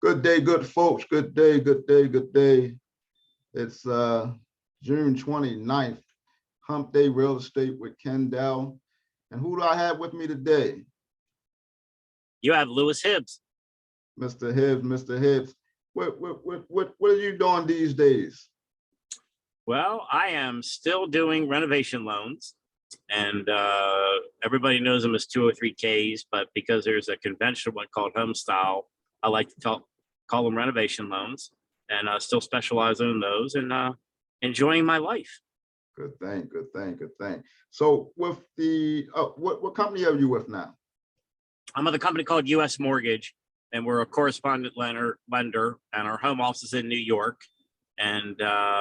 Good day, good folks. Good day, good day, good day. It's June 29th, Hump Day Real Estate with Kendell. And who do I have with me today? You have Lewis Hibbs. Mr. Hibbs, Mr. Hibbs. What are you doing these days? Well, I am still doing renovation loans, and everybody knows them as 203Ks, but because there's a conventional one called home style, I like to call them renovation loans, and still specializing in those and enjoying my life. Good thing, good thing, good thing. So with the, what company are you with now? I'm with a company called USMortgage, and we're a correspondent lender, and our home office is in New York. And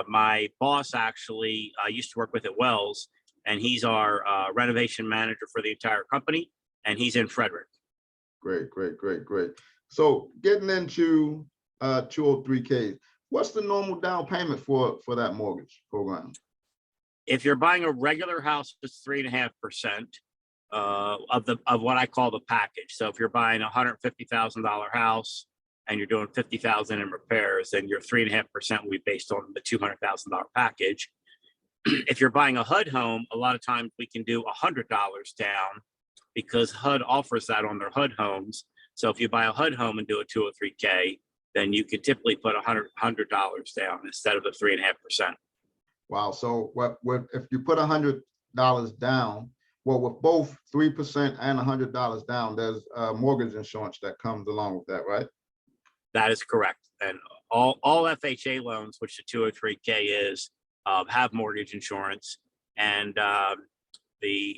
my boss actually used to work with at Wells, and he's our renovation manager for the entire company, and he's in Frederick. Great, great, great, great. So getting into 203K, what's the normal down payment for that mortgage program? If you're buying a regular house, it's 3.5% of what I call the package. So if you're buying a $150,000 house and you're doing $50,000 in repairs, then your 3.5% will be based on the $200,000 package. If you're buying a HUD home, a lot of times we can do $100 down because HUD offers that on their HUD homes. So if you buy a HUD home and do a 203K, then you could typically put $100 down instead of the 3.5%. Wow. So what if you put $100 down? Well, with both 3% and $100 down, there's mortgage insurance that comes along with that, right? That is correct. And all FHA loans, which the 203K is, have mortgage insurance. And the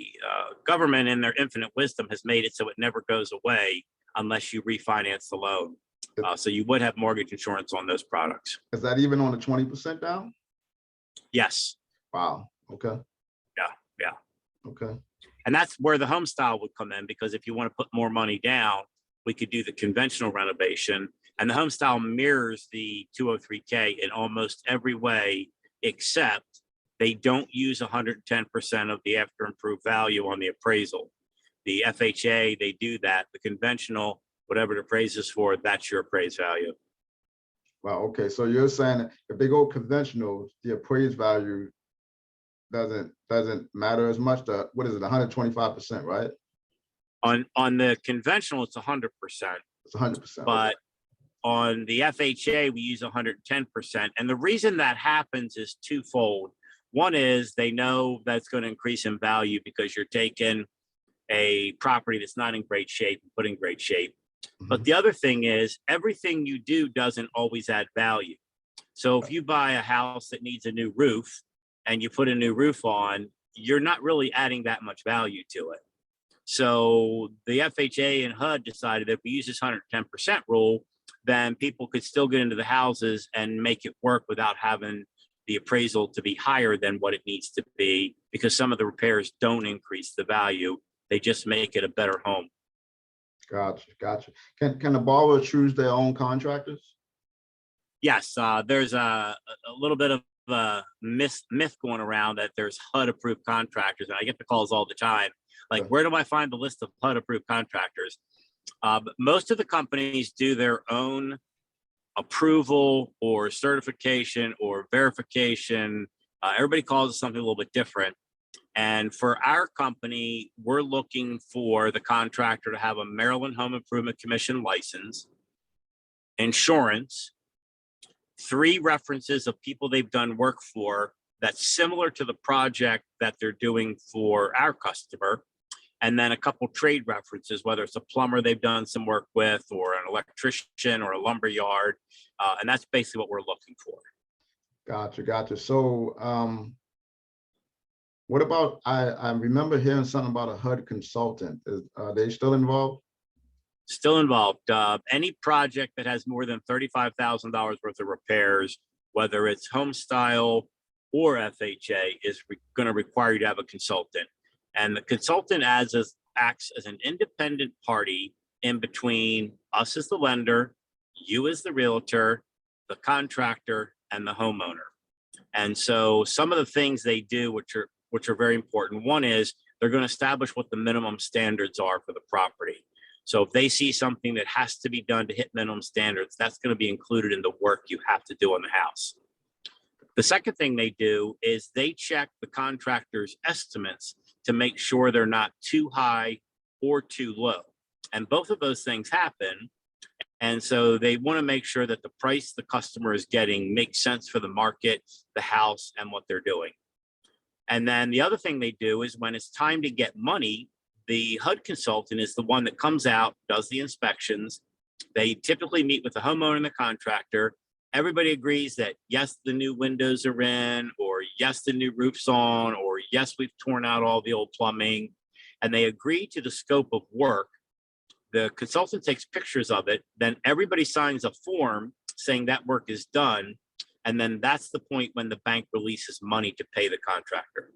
government, in their infinite wisdom, has made it so it never goes away unless you refinance the loan. So you would have mortgage insurance on those products. Is that even on the 20% down? Yes. Wow. Okay. Yeah. Okay. And that's where the home style would come in, because if you want to put more money down, we could do the conventional renovation. And the home style mirrors the 203K in almost every way, except they don't use 110% of the after improved value on the appraisal. The FHA, they do that. The conventional, whatever the appraise is for, that's your appraised value. Wow. Okay. So you're saying that if they go conventional, the appraised value doesn't matter as much. What is it? 125%, right? On the conventional, it's 100%. It's 100%. But okay. On the FHA, we use 110%. And the reason that happens is twofold. One is they know that's going to increase in value because you're taking a property that's not in great shape and put in great shape. Mm-hmm. But the other thing is everything you do doesn't always add value. So if you buy a house that needs a new roof and you put a new roof on, you're not really adding that much value to it. So the FHA and HUD decided that if we use this 110% rule, then people could still get into the houses and make it work without having the appraisal to be higher than what it needs to be, because some of the repairs don't increase the value. They just make it a better home. Gotcha. Can the borrower choose their own contractors? Yes, there's a little bit of a myth going around that there's HUD approved contractors, and I get the calls all the time. Like, where do I find the list of HUD approved contractors? Most of the companies do their own approval or certification or verification. Everybody calls it something a little bit different. And for our company, we're looking for the contractor to have a Maryland Home Improvement Commission license, insurance, 3 references of people they've done work for that's similar to the project that they're doing for our customer, and then a couple trade references, whether it's a plumber they've done some work with, or an electrician, or a lumber yard. And that's basically what we're looking for. Gotcha. So what about, I remember hearing something about a HUD consultant. Are they still involved? Still involved. Any project that has more than $35,000 worth of repairs, whether it's home style or FHA, is going to require you to have a consultant. And the consultant acts as an independent party in between us as the lender, you as the realtor, the contractor, and the homeowner. And so some of the things they do, which are very important. One is they're going to establish what the minimum standards are for the property. So if they see something that has to be done to hit minimum standards, that's going to be included in the work you have to do on the house. The second thing they do is they check the contractor's estimates to make sure they're not too high or too low. And both of those things happen. And so they want to make sure that the price the customer is getting makes sense for the market, the house, and what they're doing. And then the other thing they do is when it's time to get money, the HUD consultant is the one that comes out, does the inspections. They typically meet with the homeowner and the contractor. Everybody agrees that yes, the new windows are in, or yes, the new roof's on, or yes, we've torn out all the old plumbing. And they agree to the scope of work. The consultant takes pictures of it. Then everybody signs a form saying that work is done. And then that's the point when the bank releases money to pay the contractor.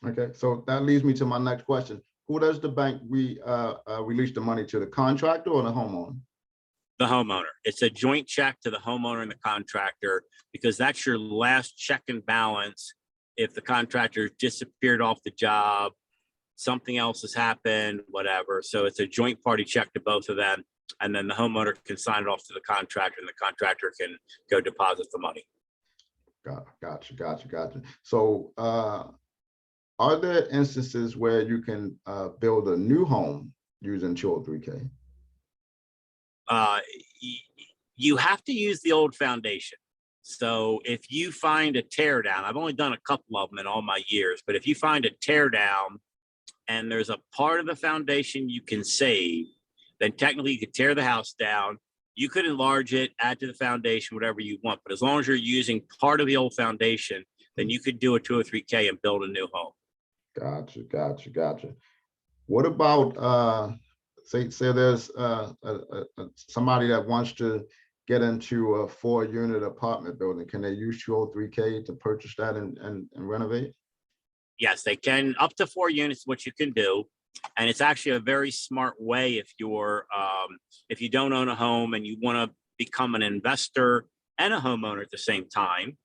Okay, so that leads me to my next question. Who does the bank release the money to, the contractor or the homeowner? The homeowner. It's a joint check to the homeowner and the contractor, because that's your last check and balance. If the contractor disappeared off the job, something else has happened, whatever. So it's a joint party check to both of them. And then the homeowner can sign it off to the contractor, and the contractor can go deposit the money. Gotcha. So are there instances where you can build a new home using 203K? You have to use the old foundation. So if you find a tear down, I've only done a couple of them in all my years, but if you find a tear down and there's a part of the foundation you can save, then technically you could tear the house down. You could enlarge it, add to the foundation, whatever you want. But as long as you're using part of the old foundation, then you could do a 203K and build a new home. Gotcha. What about say there's somebody that wants to get into a 4-unit apartment building? Can they use 203K to purchase that and renovate? Yes, they can. Up to 4 units, what you can do. And it's actually a very smart way if you don't own a home and you want to become an investor and a homeowner at the same time,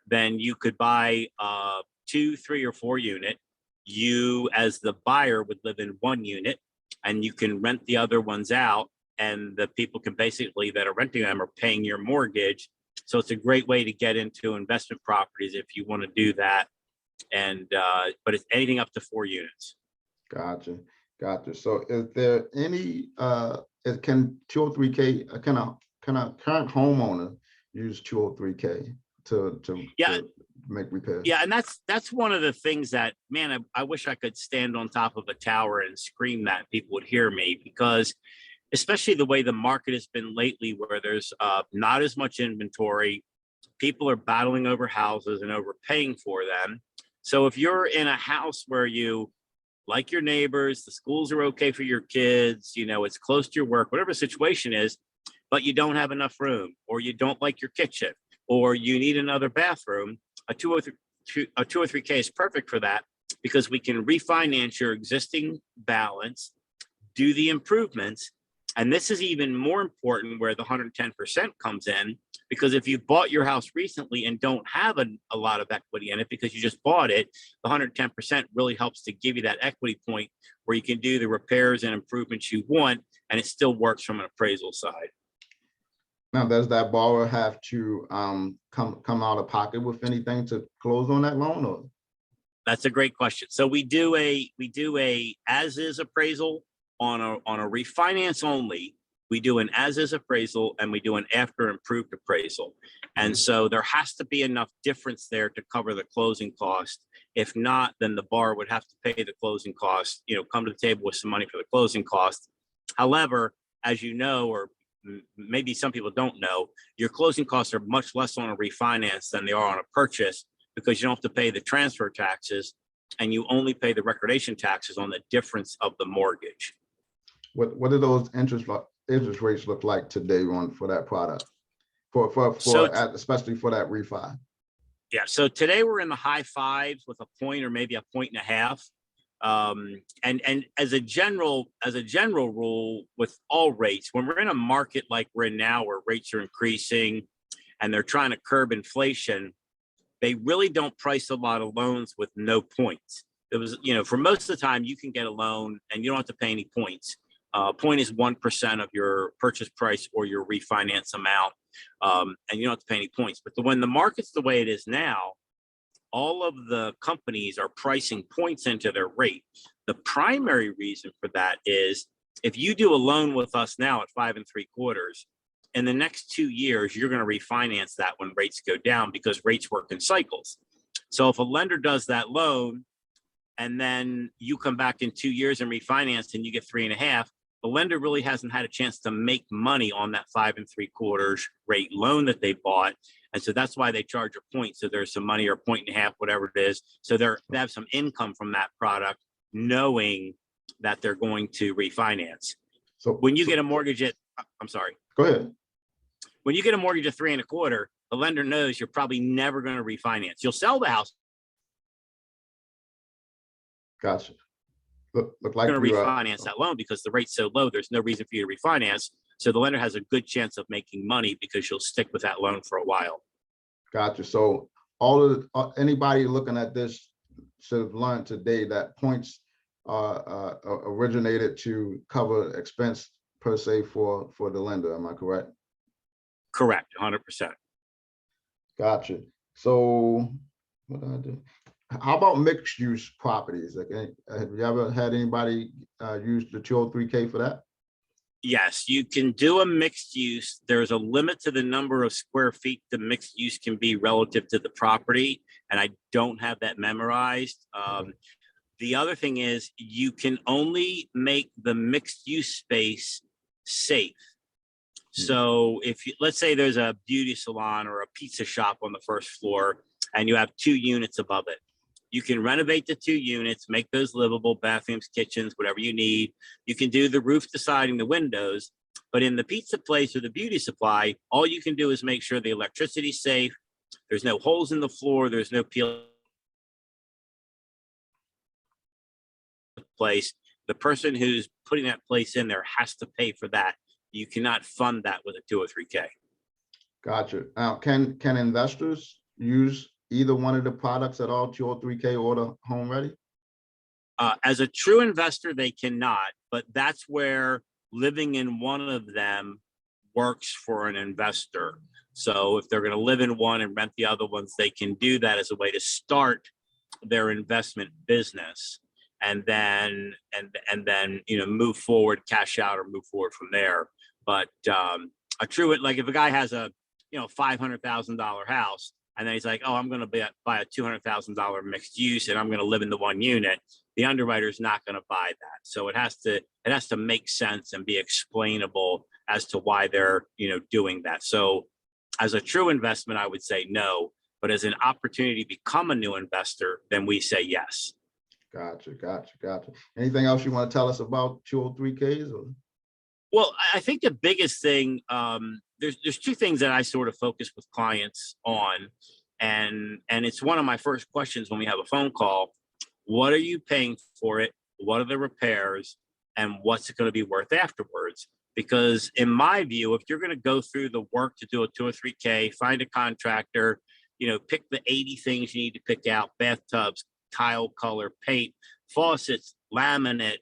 then you could buy a 2, 3, or 4 unit. You, as the buyer, would live in 1 unit, and you can rent the other ones out, and the people can basically that are renting them are paying your mortgage. So it's a great way to get into investment properties if you want to do that. And but it's anything up to 4 units. Gotcha. So is there any can 203K can a current homeowner use 203K to make repairs? Yeah, and that's one of the things that, man, I wish I could stand on top of a tower and scream that people would hear me, because especially the way the market has been lately, where there's not as much inventory, people are battling over houses and overpaying for them. So if you're in a house where you like your neighbors, the schools are okay for your kids, it's close to your work, whatever the situation is, but you don't have enough room, or you don't like your kitchen, or you need another bathroom, a 203K is perfect for that, because we can refinance your existing balance, do the improvements. And this is even more important where the 110% comes in, because if you bought your house recently and don't have a lot of equity in it because you just bought it, the 110% really helps to give you that equity point where you can do the repairs and improvements you want, and it still works from an appraisal side. Now, does that borrower have to come out of pocket with anything to close on that loan? Or? That's a great question. So we do a as-is appraisal on a refinance only. We do an as-is appraisal, and we do an after improved appraisal. And so there has to be enough difference there to cover the closing cost. If not, then the borrower would have to pay the closing cost, come to the table with some money for the closing cost. However, as you know, or maybe some people don't know, your closing costs are much less on a refinance than they are on a purchase, because you don't have to pay the transfer taxes, and you only pay the recordation taxes on the difference of the mortgage. What do those interest rates look like today for that product, especially for that refi? Yeah, so today we're in the high 5s with a point or maybe a 1.5. And as a general rule with all rates, when we're in a market like we're in now, where rates are increasing and they're trying to curb inflation, they really don't price a lot of loans with no points. It was, for most of the time you can get a loan and you don't have to pay any points. Point is 1% of your purchase price or your refinance amount, and you don't have to pay any points. But when the market's the way it is now, all of the companies are pricing points into their rate. The primary reason for that is if you do a loan with us now at 5.75, in the next 2 years, you're going to refinance that when rates go down because rates work in cycles. So if a lender does that loan and then you come back in 2 years and refinance and you get 3.5, the lender really hasn't had a chance to make money on that 5.75 rate loan that they bought. And so that's why they charge a point. So there's some money or 1.5, whatever it is. So they have some income from that product, knowing that they're going to refinance. So when you get a mortgage at, I'm sorry. Go ahead. When you get a mortgage at 3.25, the lender knows you're probably never going to refinance. You'll sell the house. Gotcha. Look like you're going to refinance that loan because the rate's so low. There's no reason for you to refinance. So the lender has a good chance of making money because you'll stick with that loan for a while. Gotcha. So all of anybody looking at this should have learned today that points are originated to cover expense per se for the lender. Am I correct? Correct. 100%. Gotcha. So what do I do? How about mixed use properties? Like, have you ever had anybody use the 203K for that? Yes, you can do a mixed use. There's a limit to the number of square feet the mixed use can be relative to the property, and I don't have that memorized. The other thing is you can only make the mixed use space safe. So if you, let's say there's a beauty salon or a pizza shop on the first floor and you have 2 units above it, you can renovate the 2 units, make those livable, bathrooms, kitchens, whatever you need. You can do the roof, the siding, the windows, but in the pizza place or the beauty supply, all you can do is make sure the electricity's safe. There's no holes in the floor. There's no peel place. The person who's putting that place in there has to pay for that. You cannot fund that with a 203K. Gotcha. Now, can investors use either one of the products at all, 203K or the Home Ready? As a true investor, they cannot, but that's where living in one of them works for an investor. So if they're going to live in one and rent the other ones, they can do that as a way to start their investment business, and then move forward, cash out, or move forward from there. But a true, like if a guy has a $500,000 house, and then he's like, oh, I'm going to buy a $200,000 mixed use, and I'm going to live in the 1 unit, the underwriter is not going to buy that. So it has to make sense and be explainable as to why they're doing that. So as a true investment, I would say no, but as an opportunity to become a new investor, then we say yes. Gotcha. Anything else you want to tell us about 203Ks? Or? Well, I think the biggest thing, there's 2 things that I sort of focus with clients on, and it's one of my first questions when we have a phone call. What are you paying for it? What are the repairs? And what's it going to be worth afterwards? Because in my view, if you're going to go through the work to do a 203K, find a contractor, pick the 80 things you need to pick out: bathtubs, tile color, paint, faucets, laminate,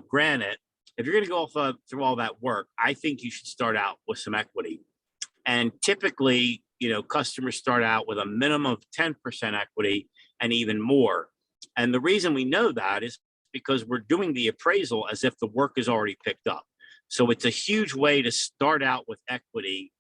granite. If you're going to go through all that work, I think you should start out with some equity. And typically, customers start out with a minimum of 10% equity and even more. And the reason we know that is because we're doing the appraisal as if the work is already picked up. So it's a huge way to start out with equity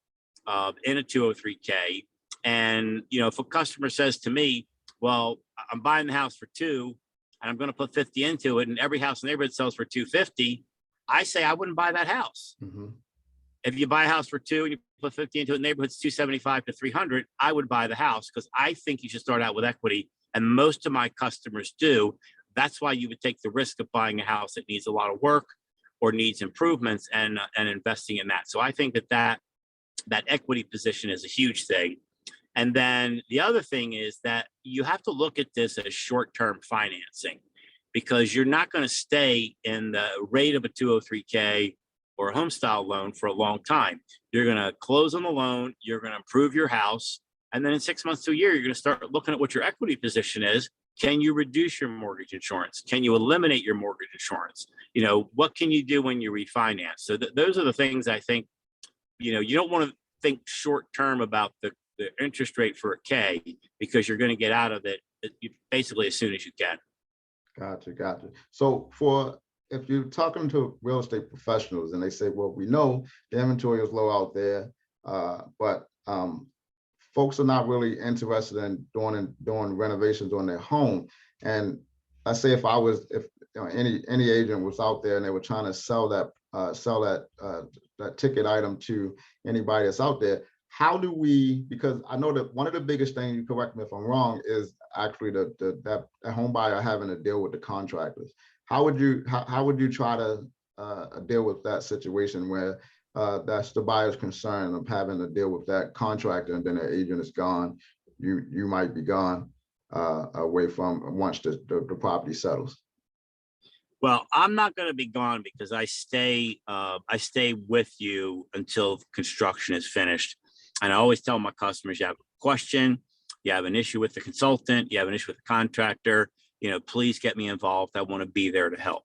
in a 203K. And, if a customer says to me, well, I'm buying the house for 2 and I'm going to put 50 into it, and every house in the neighborhood sells for 250, I say I wouldn't buy that house. Mm-hmm. If you buy a house for 2 and you put 50 into it, the neighborhood's 275 to 300, I would buy the house because I think you should start out with equity. And most of my customers do. That's why you would take the risk of buying a house that needs a lot of work or needs improvements and investing in that. So I think that equity position is a huge thing. And then the other thing is that you have to look at this as short-term financing, because you're not going to stay in the rate of a 203K or a home style loan for a long time. You're going to close on the loan, you're going to improve your house, and then in 6 months to a year, you're going to start looking at what your equity position is, Can you reduce your mortgage insurance? Can you eliminate your mortgage insurance? What can you do when you refinance? So those are the things I think, you don't want to think short term about the interest rate for a K, because you're going to get out of it basically as soon as you can. Gotcha. So if you're talking to real estate professionals and they say, well, we know the inventory is low out there, but folks are not really interested in doing renovations on their home. And I say if any agent was out there and they were trying to sell that ticket item to anybody that's out there, how do we, because I know that one of the biggest things, you correct me if I'm wrong, is actually that home buyer having to deal with the contractors. How would you try to deal with that situation where that's the buyer's concern of having to deal with that contractor, and then the agent is gone, you might be gone away from once the property settles? Well, I'm not going to be gone because I stay with you until construction is finished. And I always tell my customers, you have a question, you have an issue with the consultant, you have an issue with the contractor, please get me involved. I want to be there to help.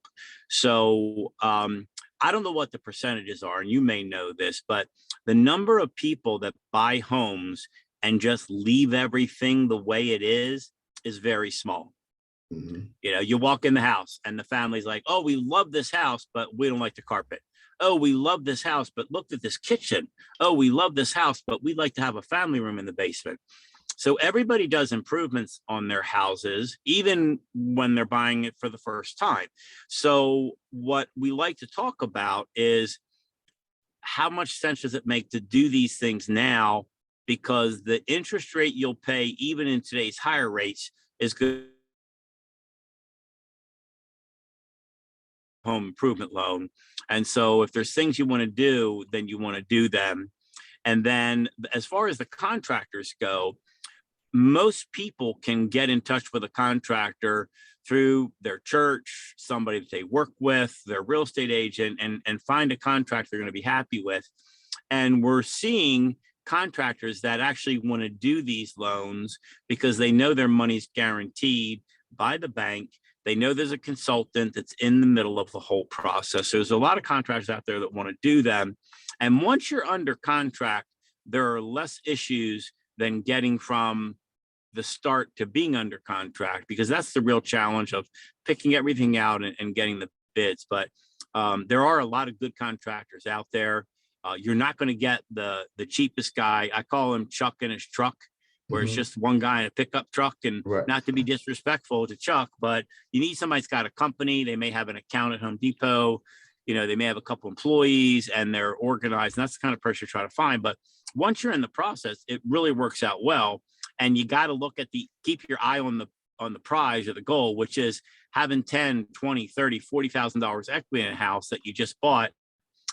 So I don't know what the percentages are, and you may know this, but the number of people that buy homes and just leave everything the way it is very small. Mm-hmm. You walk in the house and the family's like, oh, we love this house, but we don't like the carpet. Oh, we love this house, but look at this kitchen. Oh, we love this house, but we'd like to have a family room in the basement. So everybody does improvements on their houses, even when they're buying it for the first time. So what we like to talk about is how much sense does it make to do these things now? Because the interest rate you'll pay, even in today's higher rates, is good. Home improvement loan. And so if there's things you want to do, then you want to do them. And then as far as the contractors go, most people can get in touch with a contractor through their church, somebody that they work with, their real estate agent, and find a contractor they're going to be happy with. And we're seeing contractors that actually want to do these loans because they know their money's guaranteed by the bank. They know there's a consultant that's in the middle of the whole process. So there's a lot of contractors out there that want to do them. And once you're under contract, there are less issues than getting from the start to being under contract, because that's the real challenge of picking everything out and getting the bids. But there are a lot of good contractors out there. You're not going to get the cheapest guy. I call him Chuck in his truck, where it's just one guy in a pickup truck. And not to be disrespectful to Chuck, but you need somebody that's got a company. They may have an account at Home Depot. They may have a couple employees and they're organized. And that's the kind of person you try to find. But once you're in the process, it really works out well. And you got to look at keep your eye on the prize or the goal, which is having 10, 20, 30, $40,000 equity in a house that you just bought,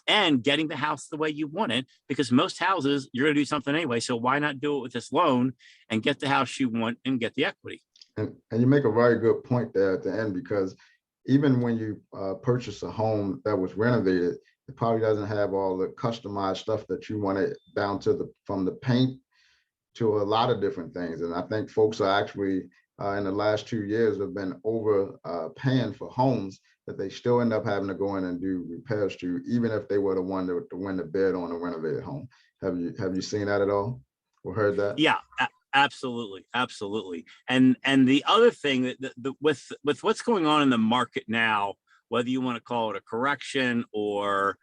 and getting the house the way you want it, because most houses you're going to do something anyway. So why not do it with this loan and get the house you want and get the equity? And you make a very good point there at the end, because even when you purchase a home that was renovated, it probably doesn't have all the customized stuff that you wanted, down to from the paint to a lot of different things. And I think folks are actually in the last 2 years have been paying for homes that they still end up having to go in and do repairs to, even if they were the one to win the bid on a renovated home. Have you seen that at all or heard that? Yeah, absolutely. And the other thing that with what's going on in the market now, whether you want to call it a correction or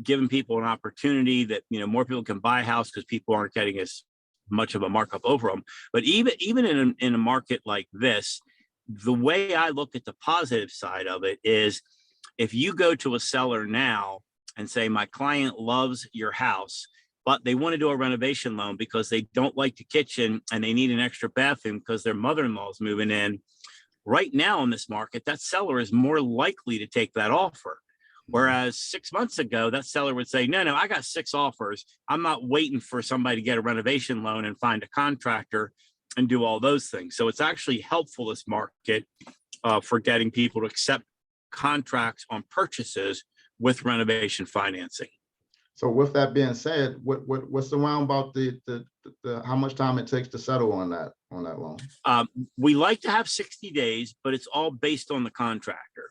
giving people an opportunity that more people can buy a house because people aren't getting as much of a markup over them. But even in a market like this, the way I look at the positive side of it is, if you go to a seller now and say, my client loves your house, but they want to do a renovation loan because they don't like the kitchen and they need an extra bathroom because their mother-in-law is moving in, right now in this market, that seller is more likely to take that offer. Whereas 6 months ago, that seller would say, no, I got 6 offers. I'm not waiting for somebody to get a renovation loan and find a contractor and do all those things. So it's actually helpful, this market, for getting people to accept contracts on purchases with renovation financing. So with that being said, what's around about the how much time it takes to settle on that loan? We like to have 60 days, but it's all based on the contractor.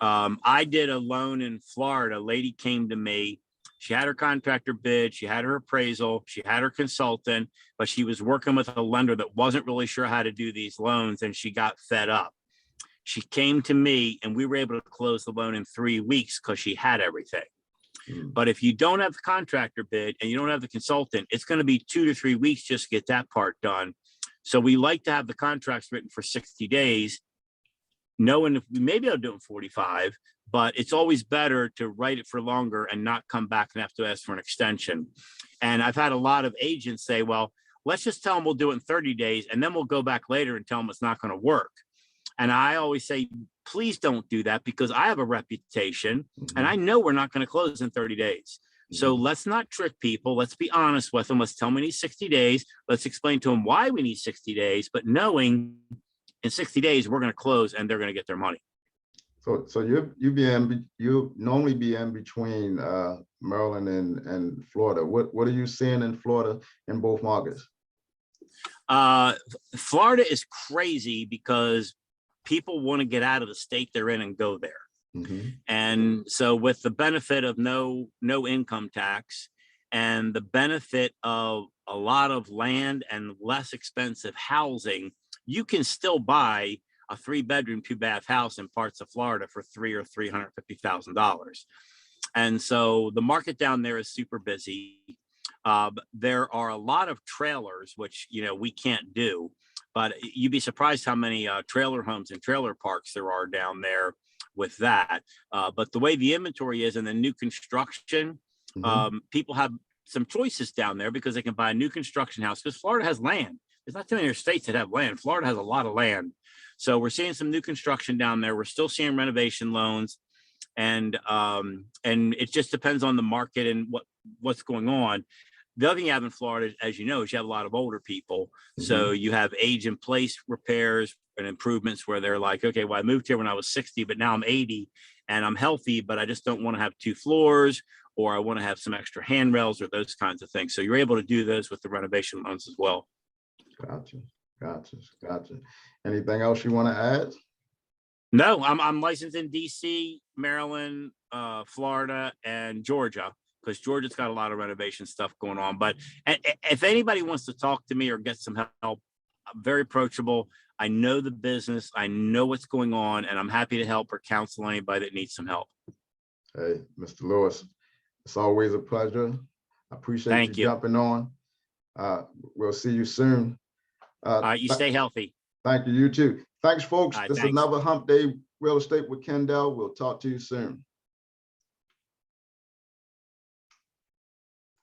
I did a loan in Florida. A lady came to me. She had her contractor bid, she had her appraisal, she had her consultant, but she was working with a lender that wasn't really sure how to do these loans, and she got fed up. She came to me and we were able to close the loan in 3 weeks because she had everything. But if you don't have the contractor bid and you don't have the consultant, it's going to be 2 to 3 weeks just to get that part done. So we like to have the contracts written for 60 days, knowing if maybe I'll do it in 45, but it's always better to write it for longer and not come back and have to ask for an extension. And I've had a lot of agents say, well, let's just tell them we'll do it in 30 days and then we'll go back later and tell them it's not going to work. And I always say, please don't do that, because I have a reputation and I know we're not going to close in 30 days. So let's not trick people. Let's be honest with them. Let's tell them we need 60 days. Let's explain to them why we need 60 days, but knowing in 60 days, we're going to close and they're going to get their money. So you normally be in between Maryland and Florida. What are you seeing in Florida in both markets? Florida is crazy because people want to get out of the state they're in and go there. And so with the benefit of no income tax and the benefit of a lot of land and less expensive housing, you can still buy a 3-bedroom, 2-bath house in parts of Florida for $300,000 or $350,000. And so the market down there is super busy. There are a lot of trailers, which, we can't do, but you'd be surprised how many trailer homes and trailer parks there are down there with that. But the way the inventory is in the new construction, people have some choices down there because they can buy a new construction house, because Florida has land. There's not too many states that have land. Florida has a lot of land. So we're seeing some new construction down there. We're still seeing renovation loans. And it just depends on the market and what's going on. The other thing you have in Florida, as you know, is you have a lot of older people. So you have age in place repairs and improvements where they're like, okay, well, I moved here when I was 60, but now I'm 80 and I'm healthy, but I just don't want to have 2 floors, or I want to have some extra handrails or those kinds of things. So you're able to do those with the renovation loans as well. Gotcha. Anything else you want to add? No, I'm licensed in DC, Maryland, Florida, and Georgia, because Georgia's got a lot of renovation stuff going on. But if anybody wants to talk to me or get some help, I'm very approachable. I know the business, I know what's going on, and I'm happy to help or counsel anybody that needs some help. Hey, Mr. Lewis, it's always a pleasure. I appreciate you jumping on. We'll see you soon. You stay healthy. Thank you. You too. Thanks, folks. This is thanks. another Hump Day Real Estate with Kendell. We'll talk to you soon.